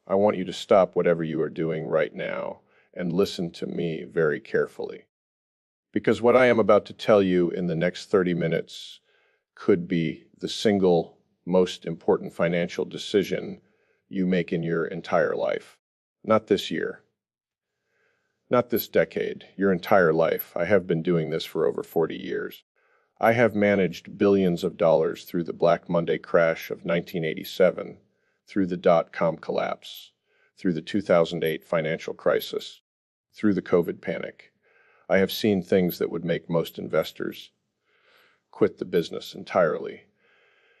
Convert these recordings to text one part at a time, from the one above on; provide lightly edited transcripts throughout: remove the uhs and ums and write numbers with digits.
I want you to stop whatever you are doing right now and listen to me very carefully. Because what I am about to tell you in the next 30 minutes could be the single most important financial decision you make in your entire life. Not this year, not this decade, your entire life. I have been doing this for over 40 years. I have managed billions of dollars through the Black Monday crash of 1987, through the dot-com collapse, through the 2008 financial crisis, through the COVID panic. I have seen things that would make most investors quit the business entirely.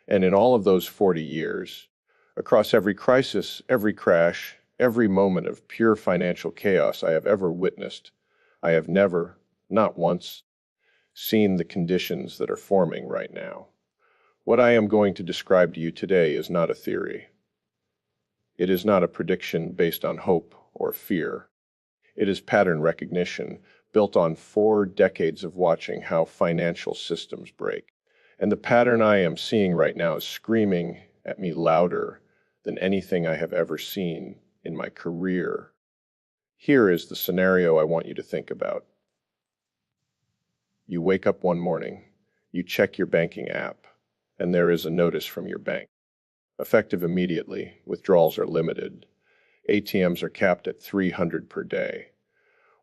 And in all of those 40 years, across every crisis, every crash, every moment of pure financial chaos I have ever witnessed, I have never, not once, seen the conditions that are forming right now. What I am going to describe to you today is not a theory. It is not a prediction based on hope or fear. It is pattern recognition built on 4 decades of watching how financial systems break. And the pattern I am seeing right now is screaming at me louder than anything I have ever seen in my career. Here is the scenario I want you to think about. You wake up one morning, you check your banking app, and there is a notice from your bank. Effective immediately, withdrawals are limited. ATMs are capped at 300 per day.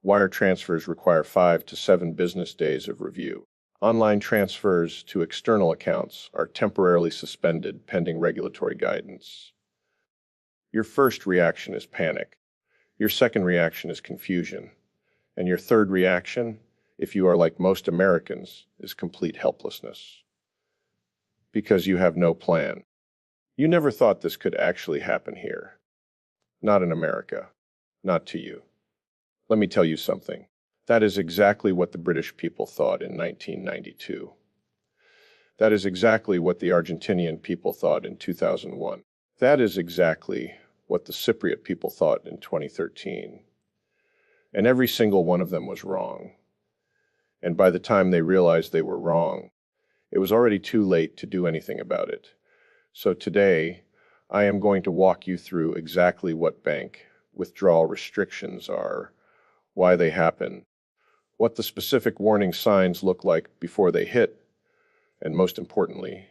Wire transfers require 5 to 7 business days of review. Online transfers to external accounts are temporarily suspended pending regulatory guidance. Your first reaction is panic. Your second reaction is confusion. And your third reaction, if you are like most Americans, is complete helplessness. Because you have no plan. You never thought this could actually happen here. Not in America. Not to you. Let me tell you something. That is exactly what the British people thought in 1992. That is exactly what the Argentinian people thought in 2001. That is exactly what the Cypriot people thought in 2013. And every single one of them was wrong. And by the time they realized they were wrong, it was already too late to do anything about it. So today, I am going to walk you through exactly what bank withdrawal restrictions are, why they happen, what the specific warning signs look like before they hit, and most importantly,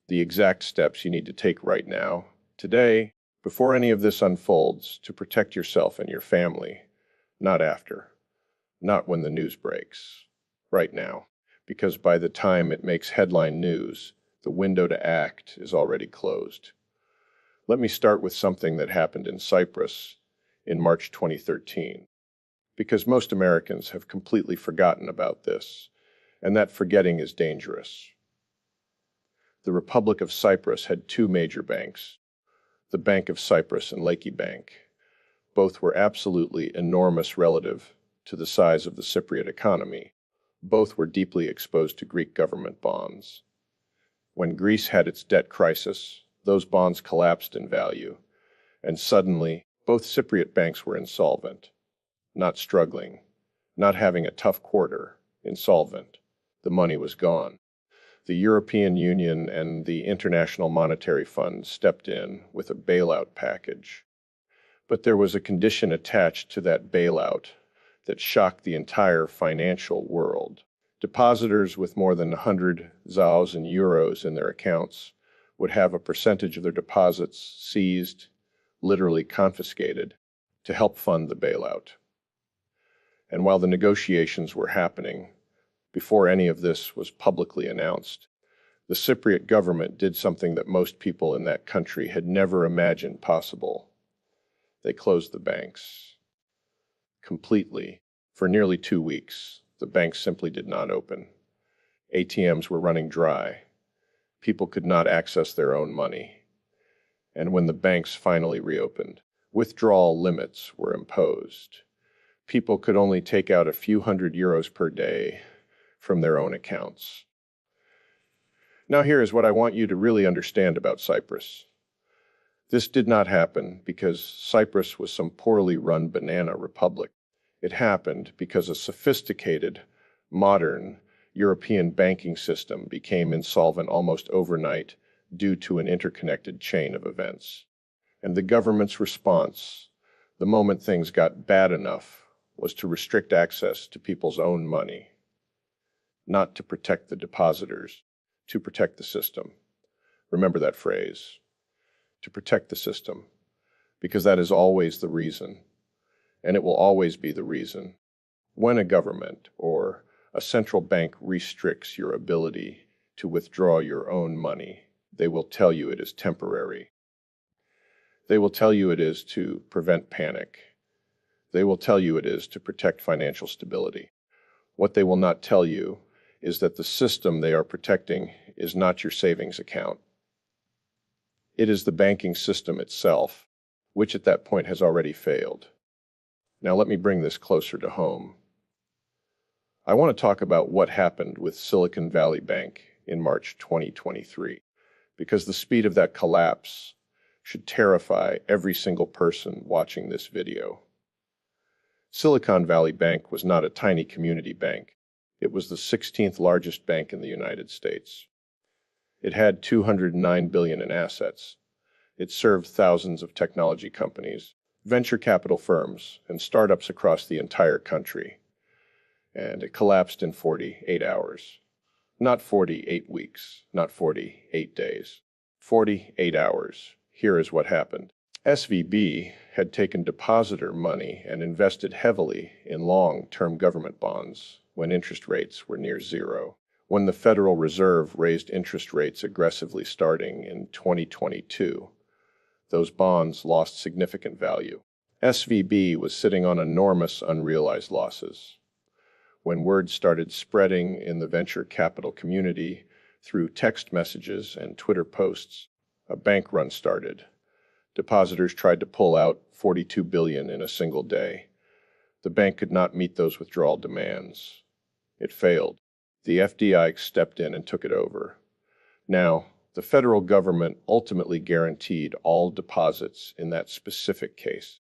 the exact steps you need to take right now, today, before any of this unfolds, to protect yourself and your family, not after, not when the news breaks, right now, because by the time it makes headline news, the window to act is already closed. Let me start with something that happened in Cyprus in March 2013. Because most Americans have completely forgotten about this, and that forgetting is dangerous. The Republic of Cyprus had 2 major banks, the Bank of Cyprus and Laiki Bank. Both were absolutely enormous relative to the size of the Cypriot economy. Both were deeply exposed to Greek government bonds. When Greece had its debt crisis, those bonds collapsed in value, and suddenly both Cypriot banks were insolvent. Not struggling, not having a tough quarter, insolvent. The money was gone. The European Union and the International Monetary Fund stepped in with a bailout package. But there was a condition attached to that bailout that shocked the entire financial world. Depositors with more than 100,000 euros in their accounts would have a percentage of their deposits seized, literally confiscated, to help fund the bailout. And while the negotiations were happening, before any of this was publicly announced, the Cypriot government did something that most people in that country had never imagined possible. They closed the banks. Completely. For nearly 2 weeks, the banks simply did not open. ATMs were running dry. People could not access their own money. And when the banks finally reopened, withdrawal limits were imposed. People could only take out a few hundred euros per day from their own accounts. Now here is what I want you to really understand about Cyprus. This did not happen because Cyprus was some poorly run banana republic. It happened because a sophisticated, modern European banking system became insolvent almost overnight due to an interconnected chain of events. And the government's response, the moment things got bad enough, was to restrict access to people's own money, not to protect the depositors, to protect the system. Remember that phrase, to protect the system, because that is always the reason, and it will always be the reason. When a government or a central bank restricts your ability to withdraw your own money, they will tell you it is temporary. They will tell you it is to prevent panic. They will tell you it is to protect financial stability. What they will not tell you is that the system they are protecting is not your savings account. It is the banking system itself, which at that point has already failed. Now let me bring this closer to home. I want to talk about what happened with Silicon Valley Bank in March 2023, because the speed of that collapse should terrify every single person watching this video. Silicon Valley Bank was not a tiny community bank. It was the 16th largest bank in the United States. It had $209 billion in assets. It served thousands of technology companies, venture capital firms, and startups across the entire country. And it collapsed in 48 hours. Not 48 weeks, not 48 days. 48 hours. Here is what happened. SVB had taken depositor money and invested heavily in long-term government bonds when interest rates were near zero. When the Federal Reserve raised interest rates aggressively starting in 2022, those bonds lost significant value. SVB was sitting on enormous unrealized losses. When word started spreading in the venture capital community through text messages and Twitter posts, a bank run started. Depositors tried to pull out $42 billion in a single day. The bank could not meet those withdrawal demands. It failed. The FDIC stepped in and took it over. Now, the federal government ultimately guaranteed all deposits in that specific case.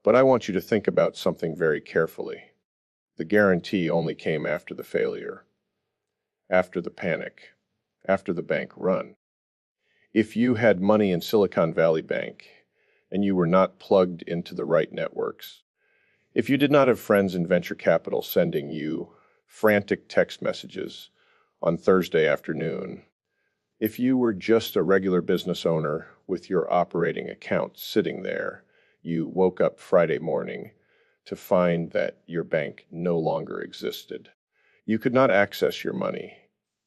But I want you to think about something very carefully. The guarantee only came after the failure, after the panic, after the bank run. If you had money in Silicon Valley Bank and you were not plugged into the right networks, if you did not have friends in venture capital sending you frantic text messages on Thursday afternoon, if you were just a regular business owner with your operating account sitting there, you woke up Friday morning to find that your bank no longer existed. You could not access your money.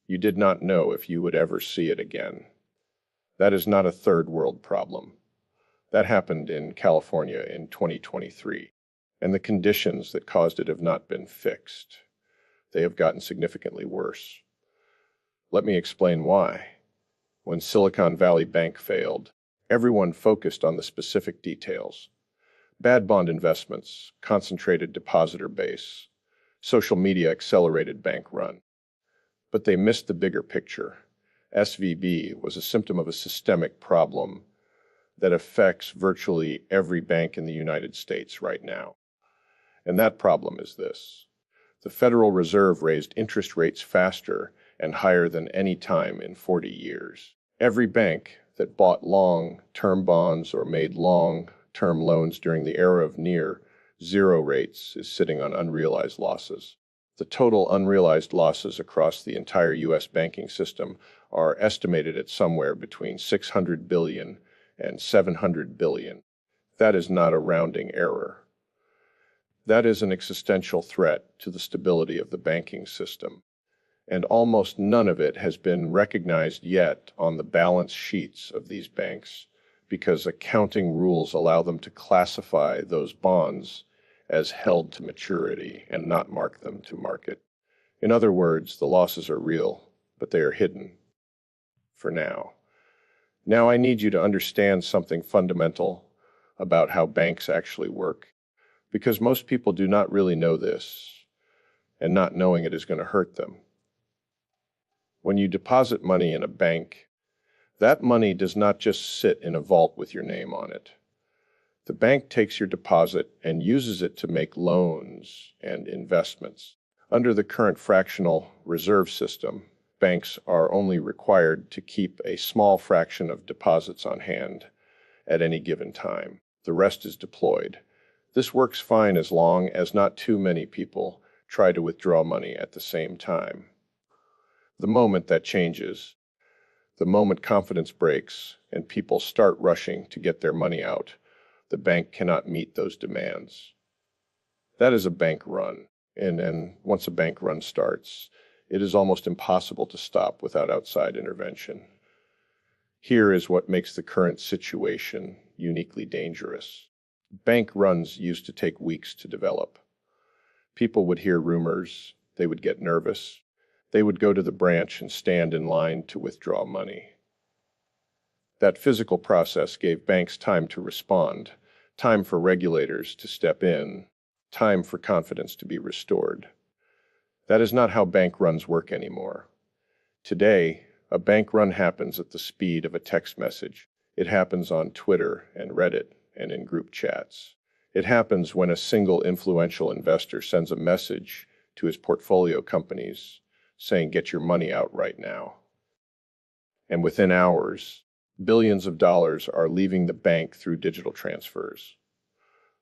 You did not know if you would ever see it again. That is not a third world problem. That happened in California in 2023, and the conditions that caused it have not been fixed. They have gotten significantly worse. Let me explain why. When Silicon Valley Bank failed, everyone focused on the specific details. Bad bond investments, concentrated depositor base, social media accelerated bank run. But they missed the bigger picture. SVB was a symptom of a systemic problem that affects virtually every bank in the United States right now. And that problem is this. The Federal Reserve raised interest rates faster and higher than any time in 40 years. Every bank that bought long-term bonds or made long-term loans during the era of near zero rates is sitting on unrealized losses. The total unrealized losses across the entire U.S. banking system are estimated at somewhere between $600 billion and $700 billion. That is not a rounding error. That is an existential threat to the stability of the banking system, and almost none of it has been recognized yet on the balance sheets of these banks because accounting rules allow them to classify those bonds as held to maturity and not mark them to market. In other words, the losses are real, but they are hidden for now. Now I need you to understand something fundamental about how banks actually work, because most people do not really know this, and not knowing it is going to hurt them. When you deposit money in a bank, that money does not just sit in a vault with your name on it. The bank takes your deposit and uses it to make loans and investments. Under the current fractional reserve system, banks are only required to keep a small fraction of deposits on hand, at any given time. The rest is deployed. This works fine as long as not too many people try to withdraw money at the same time. The moment that changes, the moment confidence breaks and people start rushing to get their money out, the bank cannot meet those demands. That is a bank run, and once a bank run starts, it is almost impossible to stop without outside intervention. Here is what makes the current situation uniquely dangerous. Bank runs used to take weeks to develop. People would hear rumors, they would get nervous, they would go to the branch and stand in line to withdraw money. That physical process gave banks time to respond, time for regulators to step in, time for confidence to be restored. That is not how bank runs work anymore. Today, a bank run happens at the speed of a text message. It happens on Twitter and Reddit and in group chats. It happens when a single influential investor sends a message to his portfolio companies saying, "Get your money out right now." And within hours, billions of dollars are leaving the bank through digital transfers.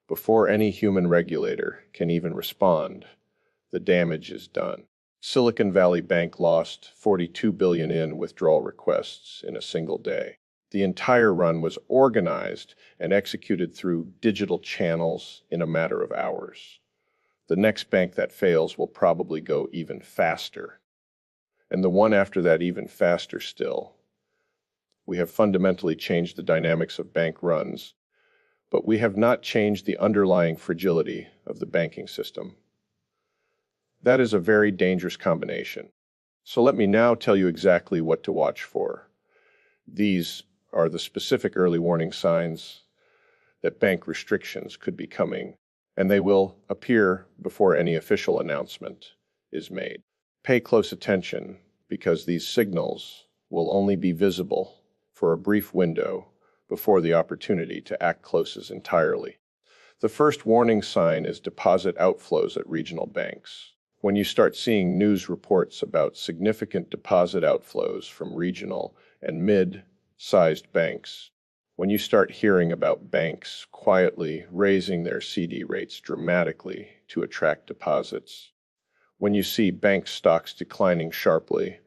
Before any human regulator can even respond, the damage is done. Silicon Valley Bank lost $42 billion in withdrawal requests in a single day. The entire run was organized and executed through digital channels in a matter of hours. The next bank that fails will probably go even faster, and the one after that even faster still. We have fundamentally changed the dynamics of bank runs, but we have not changed the underlying fragility of the banking system. That is a very dangerous combination. So let me now tell you exactly what to watch for. These are the specific early warning signs that bank restrictions could be coming, and they will appear before any official announcement is made. Pay close attention, because these signals will only be visible for a brief window before the opportunity to act closes entirely. The first warning sign is deposit outflows at regional banks. When you start seeing news reports about significant deposit outflows from regional and mid-sized banks, when you start hearing about banks quietly raising their CD rates dramatically to attract deposits, when you see bank stocks declining sharply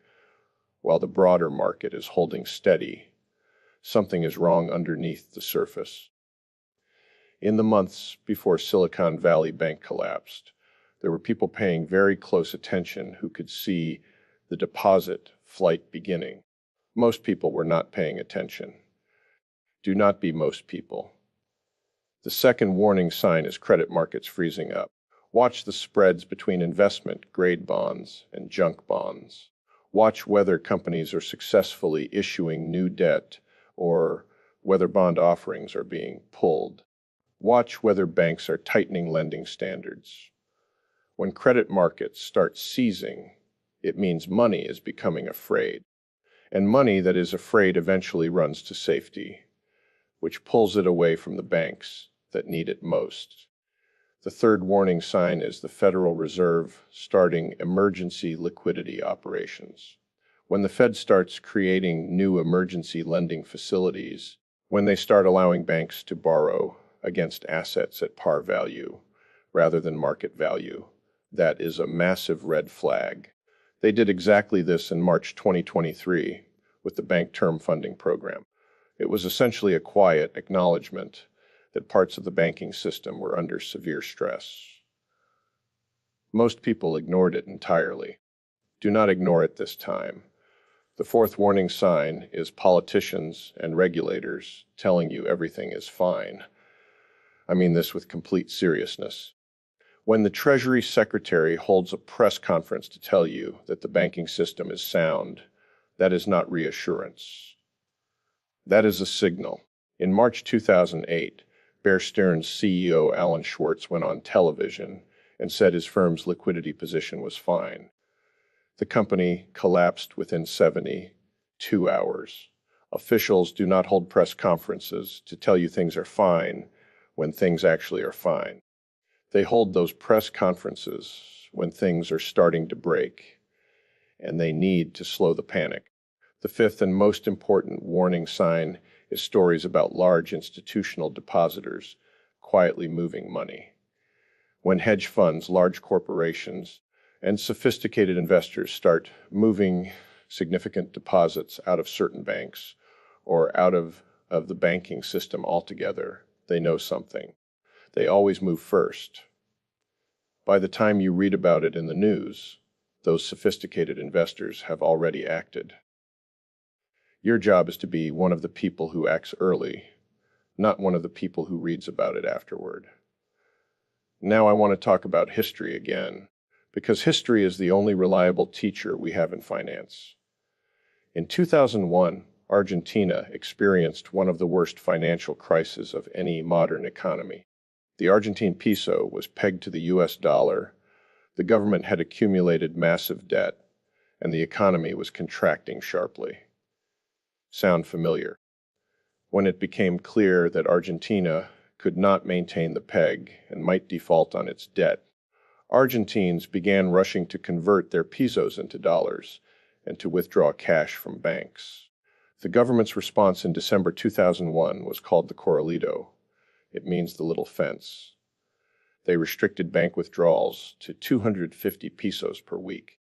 while the broader market is holding steady, something is wrong underneath the surface. In the months before Silicon Valley Bank collapsed, there were people paying very close attention who could see the deposit flight beginning. Most people were not paying attention. Do not be most people. The second warning sign is credit markets freezing up. Watch the spreads between investment-grade bonds and junk bonds. Watch whether companies are successfully issuing new debt or whether bond offerings are being pulled. Watch whether banks are tightening lending standards. When credit markets start seizing, it means money is becoming afraid. And money that is afraid eventually runs to safety, which pulls it away from the banks that need it most. The third warning sign is the Federal Reserve starting emergency liquidity operations. When the Fed starts creating new emergency lending facilities, when they start allowing banks to borrow against assets at par value rather than market value, that is a massive red flag. They did exactly this in March 2023 with the Bank Term Funding Program. It was essentially a quiet acknowledgement that parts of the banking system were under severe stress. Most people ignored it entirely. Do not ignore it this time. The fourth warning sign is politicians and regulators telling you everything is fine. I mean this with complete seriousness. When the Treasury Secretary holds a press conference to tell you that the banking system is sound, that is not reassurance. That is a signal. In March 2008, Bear Stearns CEO Alan Schwartz went on television and said his firm's liquidity position was fine. The company collapsed within 72 hours. Officials do not hold press conferences to tell you things are fine when things actually are fine. They hold those press conferences when things are starting to break, and they need to slow the panic. The fifth and most important warning sign is stories about large institutional depositors quietly moving money. When hedge funds, large corporations, and sophisticated investors start moving significant deposits out of certain banks or out of the banking system altogether, they know something. They always move first. By the time you read about it in the news, those sophisticated investors have already acted. Your job is to be one of the people who acts early, not one of the people who reads about it afterward. Now I want to talk about history again, because history is the only reliable teacher we have in finance. In 2001, Argentina experienced one of the worst financial crises of any modern economy. The Argentine peso was pegged to the US dollar, the government had accumulated massive debt, and the economy was contracting sharply. Sound familiar? When it became clear that Argentina could not maintain the peg and might default on its debt, Argentines began rushing to convert their pesos into dollars and to withdraw cash from banks. The government's response in December 2001 was called the Corralito. It means the little fence. They restricted bank withdrawals to 250 pesos per week.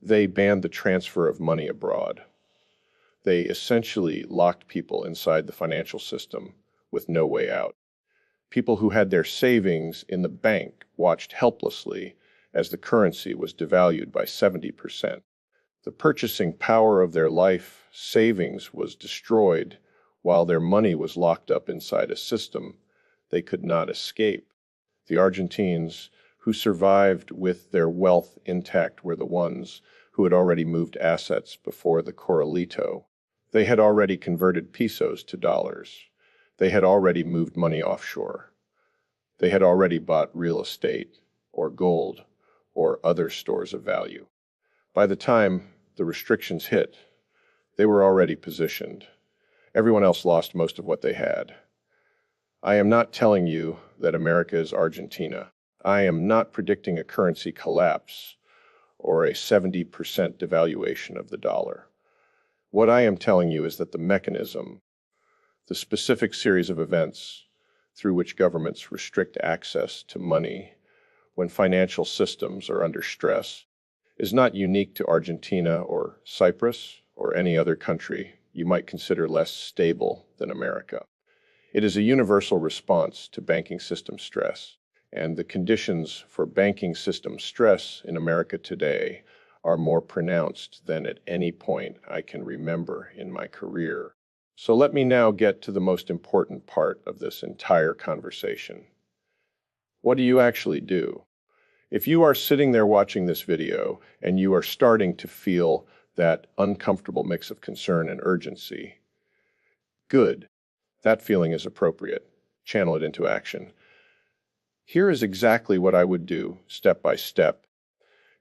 They banned the transfer of money abroad. They essentially locked people inside the financial system with no way out. People who had their savings in the bank watched helplessly as the currency was devalued by 70%. The purchasing power of their life savings was destroyed while their money was locked up inside a system they could not escape. The Argentines who survived with their wealth intact were the ones who had already moved assets before the Corralito. They had already converted pesos to dollars. They had already moved money offshore. They had already bought real estate, or gold, or other stores of value. By the time the restrictions hit, they were already positioned. Everyone else lost most of what they had. I am not telling you that America is Argentina. I am not predicting a currency collapse or a 70% devaluation of the dollar. What I am telling you is that the mechanism, the specific series of events through which governments restrict access to money when financial systems are under stress, is not unique to Argentina or Cyprus or any other country you might consider less stable than America. It is a universal response to banking system stress, and the conditions for banking system stress in America today are more pronounced than at any point I can remember in my career. So let me now get to the most important part of this entire conversation. What do you actually do? If you are sitting there watching this video and you are starting to feel that uncomfortable mix of concern and urgency, good. That feeling is appropriate. Channel it into action. Here is exactly what I would do, step by step,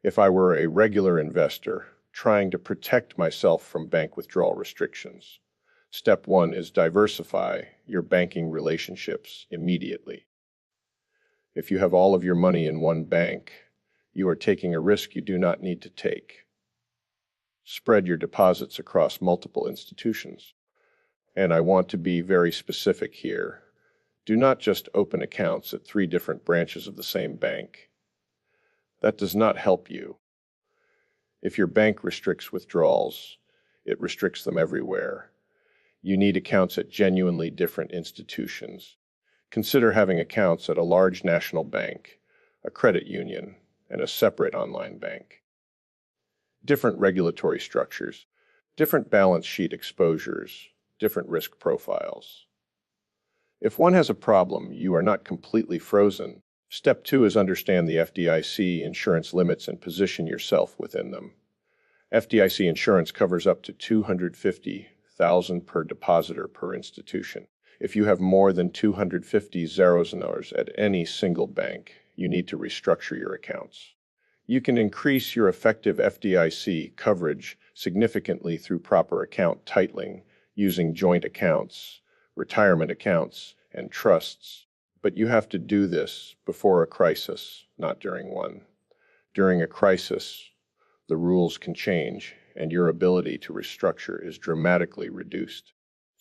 if I were a regular investor trying to protect myself from bank withdrawal restrictions. Step 1 is diversify your banking relationships immediately. If you have all of your money in one bank, you are taking a risk you do not need to take. Spread your deposits across multiple institutions. And I want to be very specific here. Do not just open accounts at 3 different branches of the same bank. That does not help you. If your bank restricts withdrawals, it restricts them everywhere. You need accounts at genuinely different institutions. Consider having accounts at a large national bank, a credit union, and a separate online bank. Different regulatory structures, different balance sheet exposures, different risk profiles. If one has a problem, you are not completely frozen. Step 2 is understand the FDIC insurance limits and position yourself within them. FDIC insurance covers up to $250,000 per depositor per institution. If you have more than 250 zeros and R's at any single bank, you need to restructure your accounts. You can increase your effective FDIC coverage significantly through proper account titling, using joint accounts, retirement accounts, and trusts. But you have to do this before a crisis, not during one. During a crisis, the rules can change, and your ability to restructure is dramatically reduced.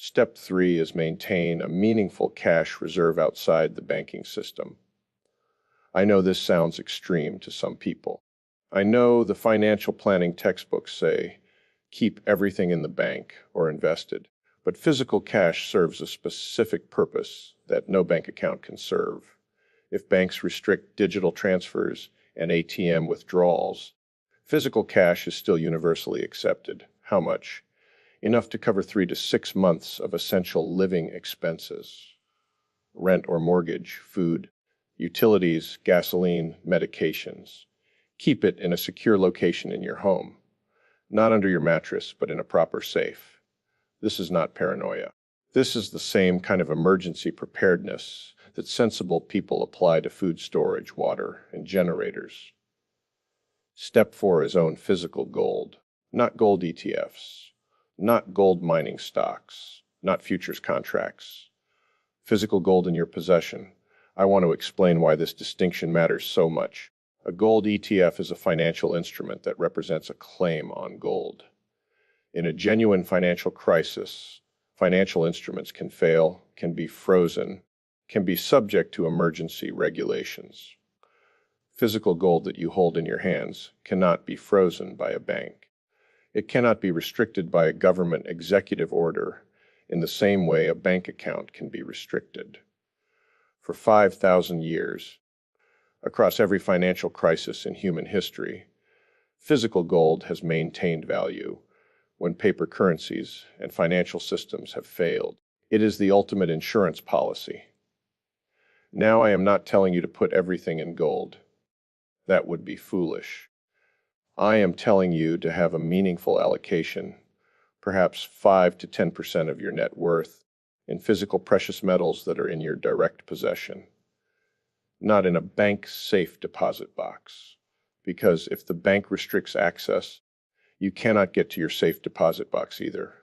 Step 3 is maintain a meaningful cash reserve outside the banking system. I know this sounds extreme to some people. I know the financial planning textbooks say, keep everything in the bank or invested, but physical cash serves a specific purpose that no bank account can serve. If banks restrict digital transfers and ATM withdrawals, physical cash is still universally accepted. How much? Enough to cover 3 to 6 months of essential living expenses. Rent or mortgage, food, utilities, gasoline, medications. Keep it in a secure location in your home. Not under your mattress, but in a proper safe. This is not paranoia. This is the same kind of emergency preparedness that sensible people apply to food storage, water, and generators. Step 4 is own physical gold, not gold ETFs, not gold mining stocks, not futures contracts. Physical gold in your possession. I want to explain why this distinction matters so much. A gold ETF is a financial instrument that represents a claim on gold. In a genuine financial crisis, financial instruments can fail, can be frozen, can be subject to emergency regulations. Physical gold that you hold in your hands cannot be frozen by a bank. It cannot be restricted by a government executive order in the same way a bank account can be restricted. For 5,000 years, across every financial crisis in human history, physical gold has maintained value when paper currencies and financial systems have failed. It is the ultimate insurance policy. Now I am not telling you to put everything in gold. That would be foolish. I am telling you to have a meaningful allocation, perhaps 5 to 10% of your net worth, in physical precious metals that are in your direct possession, not in a bank safe deposit box, because if the bank restricts access, you cannot get to your safe deposit box either,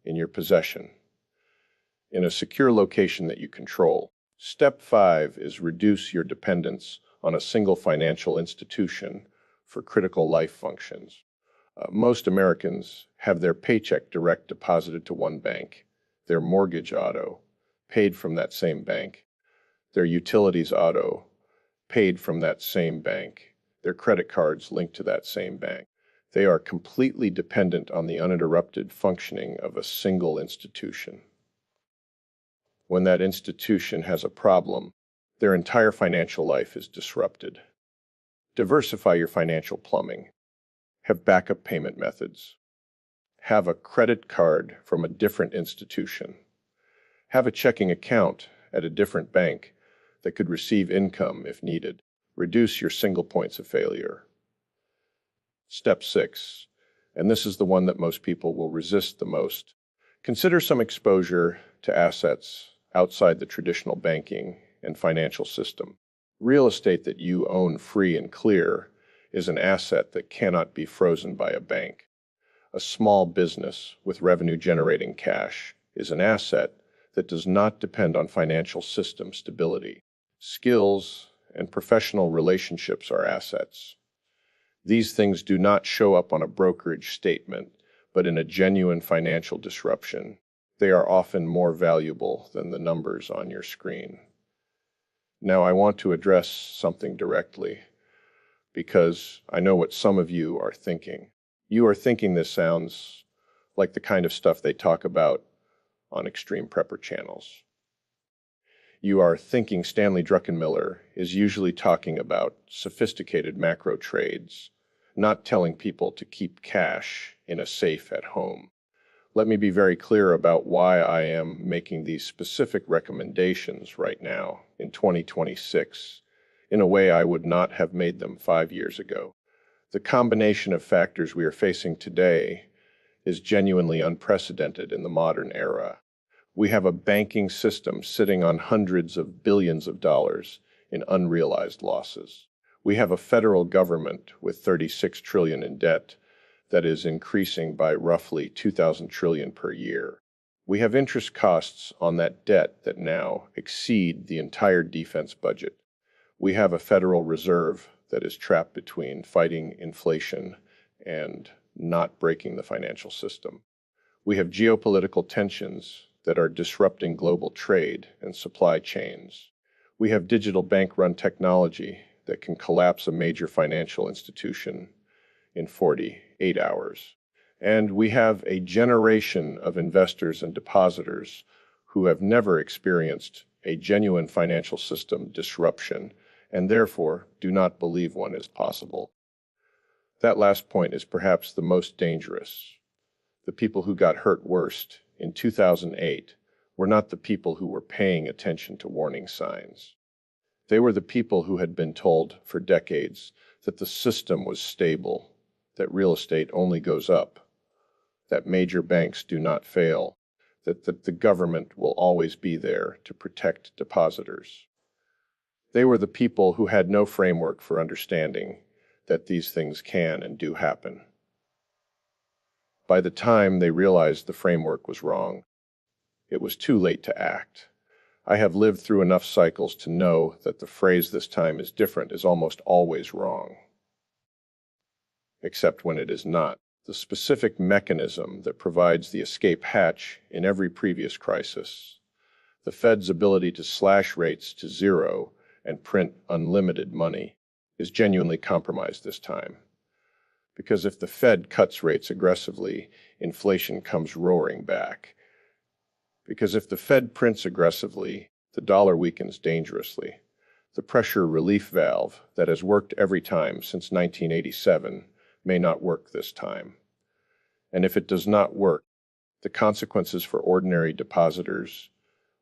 in your possession, in a secure location that you control. Step 5 is reduce your dependence on a single financial institution for critical life functions. Most Americans have their paycheck direct deposited to one bank, their mortgage auto, paid from that same bank, their utilities auto, paid from that same bank, their credit cards linked to that same bank. They are completely dependent on the uninterrupted functioning of a single institution. When that institution has a problem, their entire financial life is disrupted. Diversify your financial plumbing. Have backup payment methods. Have a credit card from a different institution. Have a checking account at a different bank that could receive income if needed. Reduce your single points of failure. Step 6, and this is the one that most people will resist the most. Consider some exposure to assets outside the traditional banking and financial system. Real estate that you own free and clear is an asset that cannot be frozen by a bank. A small business with revenue-generating cash is an asset that does not depend on financial system stability. Skills and professional relationships are assets. These things do not show up on a brokerage statement, but in a genuine financial disruption, they are often more valuable than the numbers on your screen. Now, I want to address something directly, because I know what some of you are thinking. You are thinking this sounds like the kind of stuff they talk about on extreme prepper channels. You are thinking Stanley Druckenmiller is usually talking about sophisticated macro trades, not telling people to keep cash in a safe at home. Let me be very clear about why I am making these specific recommendations right now in 2026 in a way I would not have made them 5 years ago. The combination of factors we are facing today is genuinely unprecedented in the modern era. We have a banking system sitting on hundreds of billions of dollars in unrealized losses. We have a federal government with 36 trillion in debt that is increasing by roughly 2,000 trillion per year. We have interest costs on that debt that now exceed the entire defense budget. We have a Federal Reserve that is trapped between fighting inflation and not breaking the financial system. We have geopolitical tensions that are disrupting global trade and supply chains. We have digital bank-run technology that can collapse a major financial institution in 48 hours. And we have a generation of investors and depositors who have never experienced a genuine financial system disruption and therefore do not believe one is possible. That last point is perhaps the most dangerous. The people who got hurt worst in 2008 were not the people who were paying attention to warning signs. They were the people who had been told for decades that the system was stable, that real estate only goes up, that major banks do not fail, that the government will always be there to protect depositors. They were the people who had no framework for understanding that these things can and do happen. By the time they realized the framework was wrong, it was too late to act. I have lived through enough cycles to know that the phrase "this time is different" is almost always wrong, except when it is not. The specific mechanism that provides the escape hatch in every previous crisis, the Fed's ability to slash rates to zero and print unlimited money, is genuinely compromised this time. Because if the Fed cuts rates aggressively, inflation comes roaring back. Because if the Fed prints aggressively, the dollar weakens dangerously. The pressure relief valve that has worked every time since 1987 may not work this time. And if it does not work, the consequences for ordinary depositors,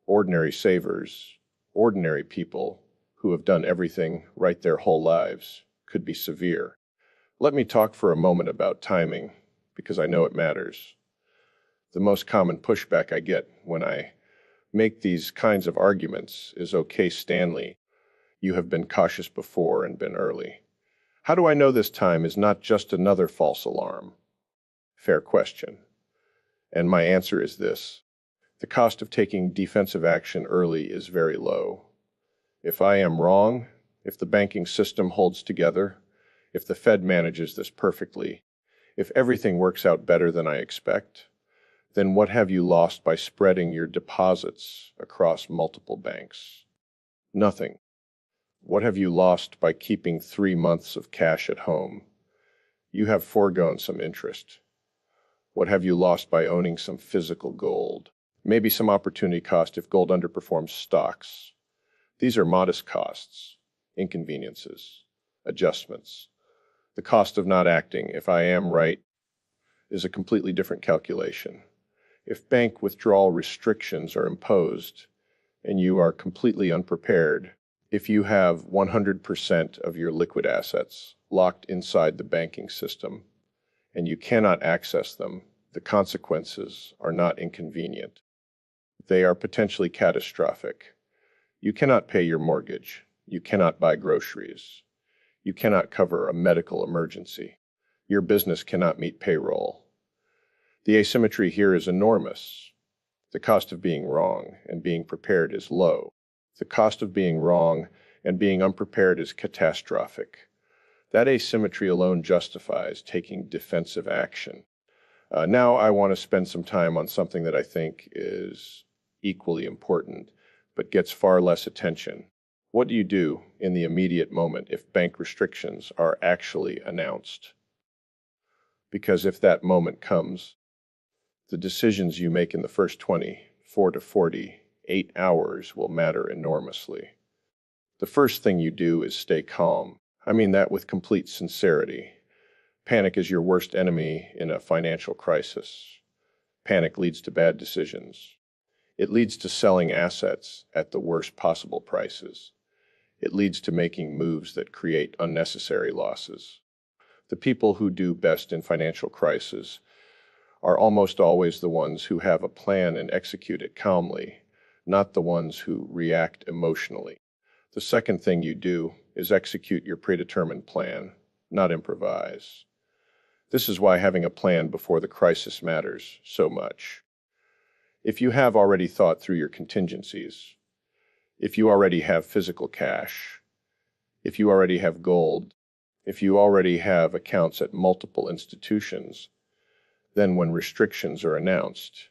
ordinary savers, ordinary people who have done everything right their whole lives could be severe. Let me talk for a moment about timing, because I know it matters. The most common pushback I get when I make these kinds of arguments is, "Okay, Stanley, you have been cautious before and been early. How do I know this time is not just another false alarm?" Fair question. And my answer is this: the cost of taking defensive action early is very low. If I am wrong, if the banking system holds together, if the Fed manages this perfectly, if everything works out better than I expect, then what have you lost by spreading your deposits across multiple banks? Nothing. What have you lost by keeping 3 months of cash at home? You have foregone some interest. What have you lost by owning some physical gold? Maybe some opportunity cost if gold underperforms stocks. These are modest costs, inconveniences, adjustments. The cost of not acting, if I am right, is a completely different calculation. If bank withdrawal restrictions are imposed and you are completely unprepared, if you have 100% of your liquid assets locked inside the banking system and you cannot access them, the consequences are not inconvenient. They are potentially catastrophic. You cannot pay your mortgage. You cannot buy groceries. You cannot cover a medical emergency. Your business cannot meet payroll. The asymmetry here is enormous. The cost of being wrong and being prepared is low. The cost of being wrong and being unprepared is catastrophic. That asymmetry alone justifies taking defensive action. Now I want to spend some time on something that I think is equally important, but gets far less attention. What do you do in the immediate moment if bank restrictions are actually announced? Because if that moment comes, the decisions you make in the first 24 to 48 hours will matter enormously. The first thing you do is stay calm. I mean that with complete sincerity. Panic is your worst enemy in a financial crisis. Panic leads to bad decisions. It leads to selling assets at the worst possible prices. It leads to making moves that create unnecessary losses. The people who do best in financial crises are almost always the ones who have a plan and execute it calmly, not the ones who react emotionally. The second thing you do is execute your predetermined plan, not improvise. This is why having a plan before the crisis matters so much. If you have already thought through your contingencies, if you already have physical cash, if you already have gold, if you already have accounts at multiple institutions, then when restrictions are announced,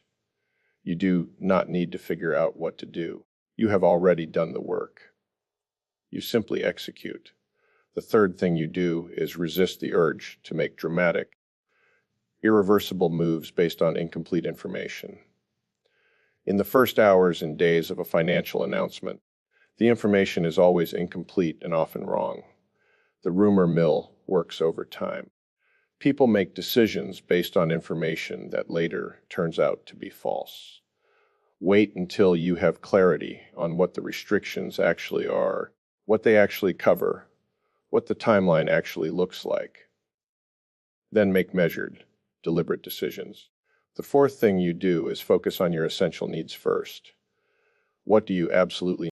You do not need to figure out what to do. You have already done the work. You simply execute. The third thing you do is resist the urge to make dramatic, irreversible moves based on incomplete information. In the first hours and days of a financial announcement, the information is always incomplete and often wrong. The rumor mill works over time. People make decisions based on information that later turns out to be false. Wait until you have clarity on what the restrictions actually are, what they actually cover, what the timeline actually looks like. Then make measured, deliberate decisions. The fourth thing you do is focus on your essential needs first. What do you absolutely